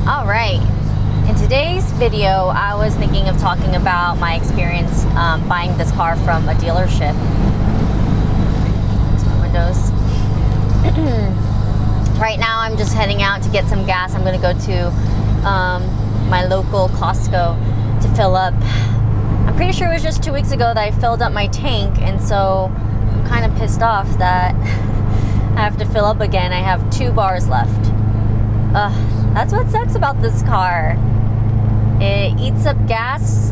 All right. In today's video, I was thinking of talking about my experience buying this car from a dealership. Windows. Right now, I'm just heading out to get some gas. I'm going to go to my local Costco to fill up. I'm pretty sure it was just 2 weeks ago that I filled up my tank, and so I'm kind of pissed off that I have to fill up again. I have 2 bars left. That's what sucks about this car. It eats up gas,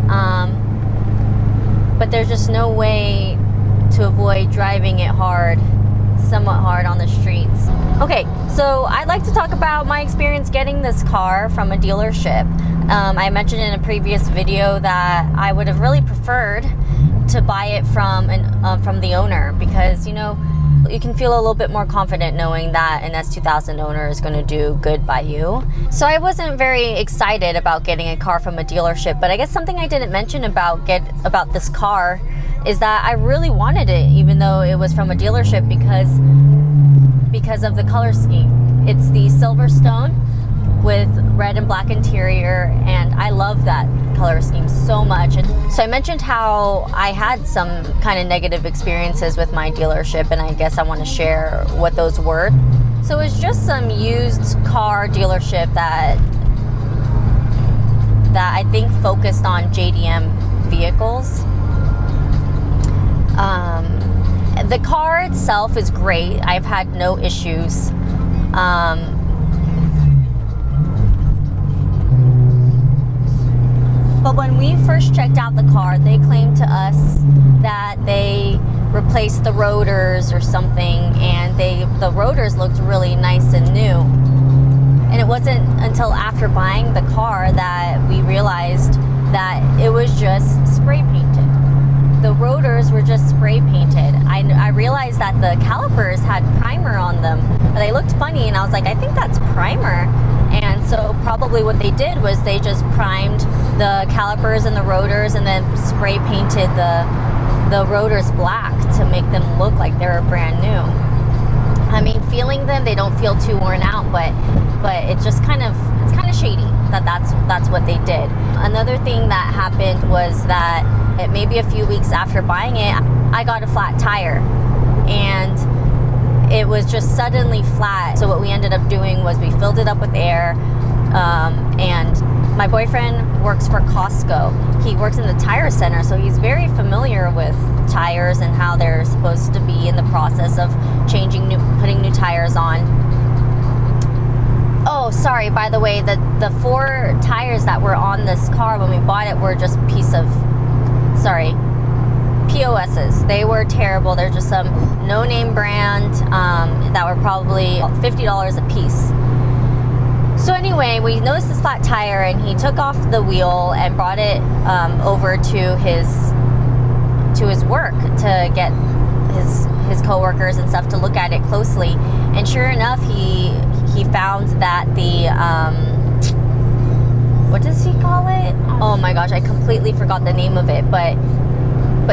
but there's just no way to avoid driving it somewhat hard on the streets. Okay, so I'd like to talk about my experience getting this car from a dealership. I mentioned in a previous video that I would have really preferred to buy it from the owner, because you can feel a little bit more confident knowing that an S2000 owner is going to do good by you. So I wasn't very excited about getting a car from a dealership, but I guess something I didn't mention about this car is that I really wanted it, even though it was from a dealership, because of the color scheme. It's the Silverstone with red and black interior, and I love that color scheme so much. And so I mentioned how I had some kind of negative experiences with my dealership, and I guess I want to share what those were. So it's just some used car dealership that I think focused on JDM vehicles. The car itself is great. I've had no issues. But when we first checked out the car, they claimed to us that they replaced the rotors or something, and the rotors looked really nice and new. And it wasn't until after buying the car that we realized that it was just spray painted. The rotors were just spray painted. I realized that the calipers had primer on them, but they looked funny, and I was like, I think that's primer. And so probably what they did was they just primed the calipers and the rotors and then spray painted the rotors black to make them look like they were brand new. I mean, feeling them, they don't feel too worn out, but it's just kind of shady that's what they did. Another thing that happened was that maybe a few weeks after buying it, I got a flat tire, and it was just suddenly flat. So what we ended up doing was we filled it up with air, and my boyfriend works for Costco. He works in the tire center, so he's very familiar with tires and how they're supposed to be in the process of putting new tires on. Oh, sorry, by the way, the 4 tires that were on this car when we bought it were just POSs. They were terrible. They're just some no-name brand that were probably $50 a piece. So anyway, we noticed this flat tire, and he took off the wheel and brought it over to his work to get his coworkers and stuff to look at it closely. And sure enough, he found that what does he call it? Oh my gosh, I completely forgot the name of it, but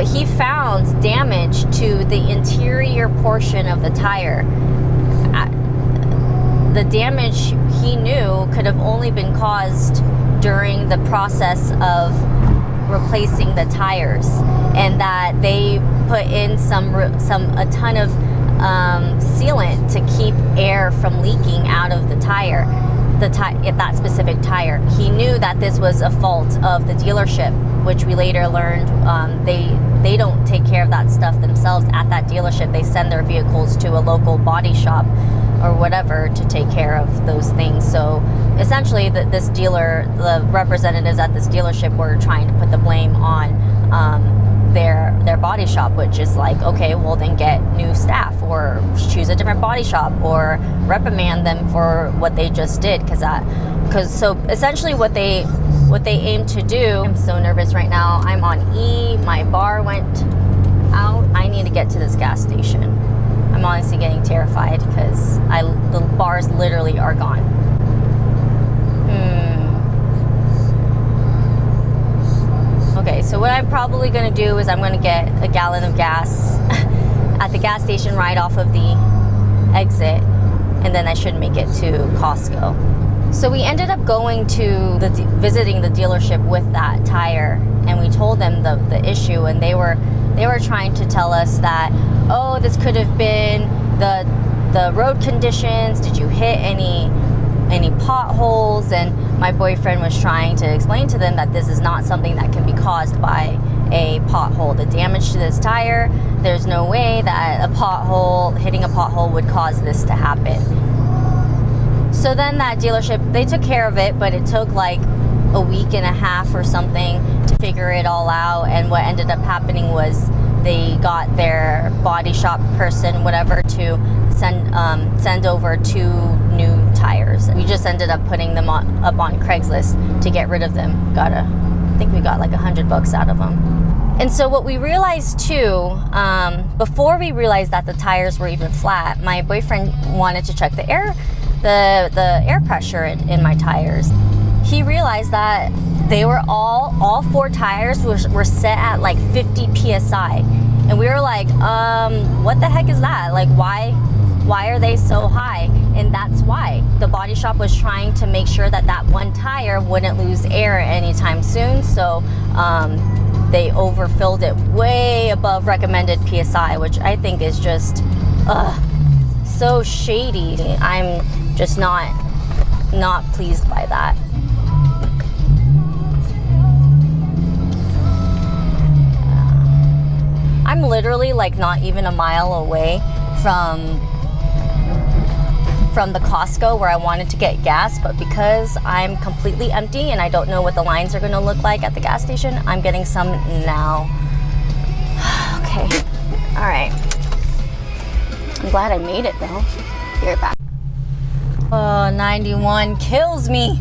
he found damage to the interior portion of the tire. The damage, he knew, could have only been caused during the process of replacing the tires, and that they put in a ton of sealant to keep air from leaking out of the tire, that specific tire. He knew that this was a fault of the dealership, which we later learned they don't take care of that stuff themselves at that dealership. They send their vehicles to a local body shop or whatever to take care of those things. So essentially, the representatives at this dealership were trying to put the blame on their body shop, which is like, okay, well then get new staff or choose a different body shop or reprimand them for what they just did, so essentially what they aim to do. I'm so nervous right now. I'm on E. My bar went out. I need to get to this gas station. I'm honestly getting terrified because the bars literally are gone. Okay, so what I'm probably going to do is I'm going to get a gallon of gas at the gas station right off of the exit, and then I should make it to Costco. So we ended up going to visiting the dealership with that tire, and we told them the issue, and they were trying to tell us that, oh, this could have been the road conditions. Did you hit any potholes? And my boyfriend was trying to explain to them that this is not something that can be caused by a pothole. The damage to this tire, there's no way that hitting a pothole would cause this to happen. So then that dealership, they took care of it, but it took like a week and a half or something to figure it all out. And what ended up happening was they got their body shop person, whatever, to send over 2 new tires. We just ended up putting them up on Craigslist to get rid of them. I think we got like $100 out of them. And so what we realized too, before we realized that the tires were even flat, my boyfriend wanted to check the air pressure in my tires. He realized that they were all 4 tires were set at like 50 PSI. And we were like, what the heck is that? Like, why are they so high? And that's why the body shop was trying to make sure that one tire wouldn't lose air anytime soon. So they overfilled it way above recommended PSI, which I think is just so shady. I'm just not pleased by that. I'm literally like not even a mile away from the Costco where I wanted to get gas, but because I'm completely empty and I don't know what the lines are going to look like at the gas station, I'm getting some now. Okay, all right. I'm glad I made it though. Be right back. 91 kills me.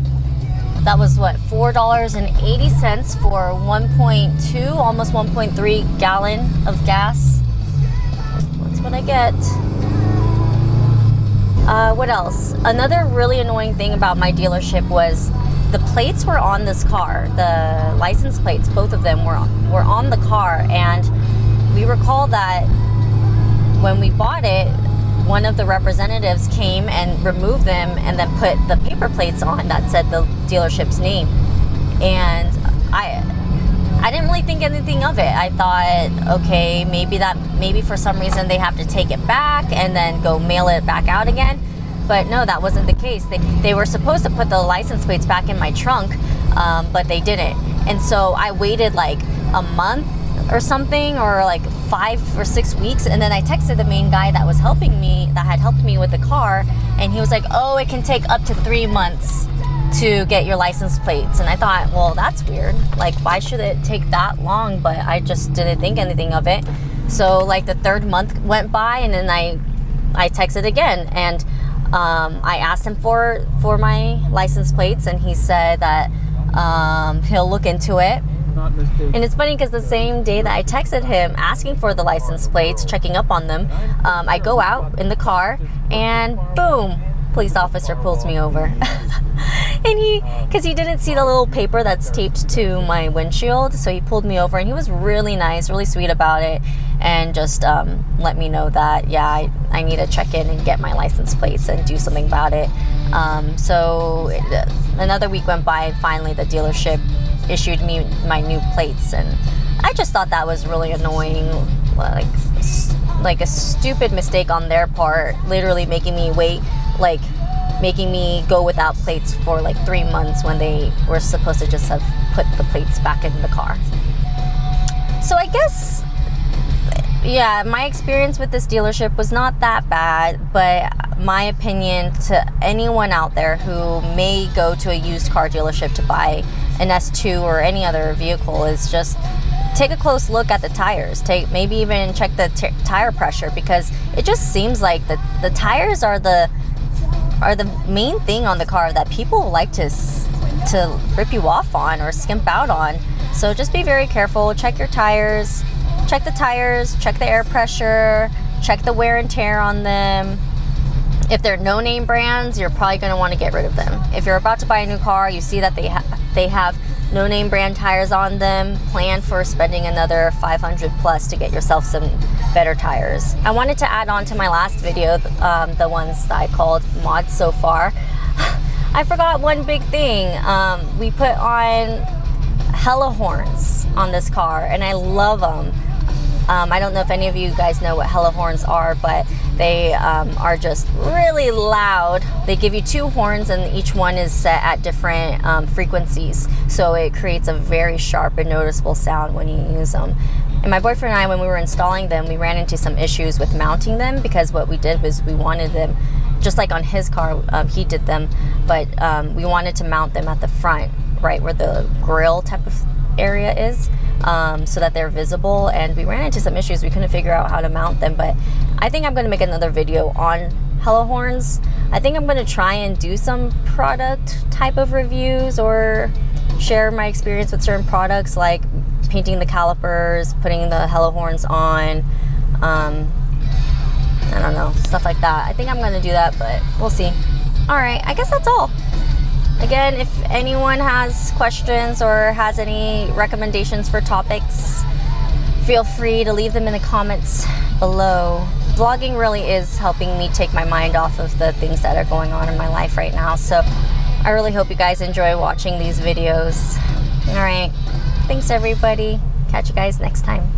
That was what, $4.80 for 1.2, almost 1.3 gallon of gas. That's what I get. What else? Another really annoying thing about my dealership was the plates were on this car. The license plates, both of them were on the car, and we recall that when we bought it, one of the representatives came and removed them and then put the paper plates on that said the dealership's name. And I didn't really think anything of it. I thought, okay, maybe for some reason they have to take it back and then go mail it back out again. But no, that wasn't the case. They were supposed to put the license plates back in my trunk, but they didn't. And so I waited like a month or something, or like 5 or 6 weeks, and then I texted the main guy that had helped me with the car, and he was like, oh, it can take up to 3 months to get your license plates. And I thought, well, that's weird, like why should it take that long? But I just didn't think anything of it. So like the 3rd month went by, and then I texted again, and I asked him for my license plates, and he said that he'll look into it. And it's funny because the same day that I texted him asking for the license plates, checking up on them, I go out in the car and boom, police officer pulls me over. And because he didn't see the little paper that's taped to my windshield, so he pulled me over, and he was really nice, really sweet about it, and just let me know that, yeah, I need to check in and get my license plates and do something about it. So another week went by, and finally the dealership issued me my new plates, and I just thought that was really annoying, like a stupid mistake on their part, literally making me wait, like making me go without plates for like 3 months when they were supposed to just have put the plates back in the car. So I guess, yeah, my experience with this dealership was not that bad, but my opinion to anyone out there who may go to a used car dealership to buy an S2 or any other vehicle is just take a close look at the tires. Maybe even check the tire pressure, because it just seems like the tires are the main thing on the car that people like to rip you off on or skimp out on. So just be very careful. Check your tires. Check the tires. Check the air pressure. Check the wear and tear on them. If they're no-name brands, you're probably going to want to get rid of them. If you're about to buy a new car, you see that they have no-name brand tires on them, plan for spending another $500 plus to get yourself some better tires. I wanted to add on to my last video, the ones that I called mods so far. I forgot one big thing. We put on hella horns on this car, and I love them. I don't know if any of you guys know what hella horns are, but they are just really loud. They give you 2 horns, and each one is set at different frequencies, so it creates a very sharp and noticeable sound when you use them. And my boyfriend and I, when we were installing them, we ran into some issues with mounting them, because what we did was we wanted them, just like on his car, he did them, but we wanted to mount them at the front, right where the grill type of area is, so that they're visible, and we ran into some issues. We couldn't figure out how to mount them, but I think I'm going to make another video on hella horns. I think I'm going to try and do some product type of reviews, or share my experience with certain products, like painting the calipers, putting the hella horns on, I don't know, stuff like that. I think I'm going to do that, but we'll see. Alright, I guess that's all. Again, if anyone has questions or has any recommendations for topics, feel free to leave them in the comments below. Vlogging really is helping me take my mind off of the things that are going on in my life right now, so I really hope you guys enjoy watching these videos. Alright, thanks everybody. Catch you guys next time.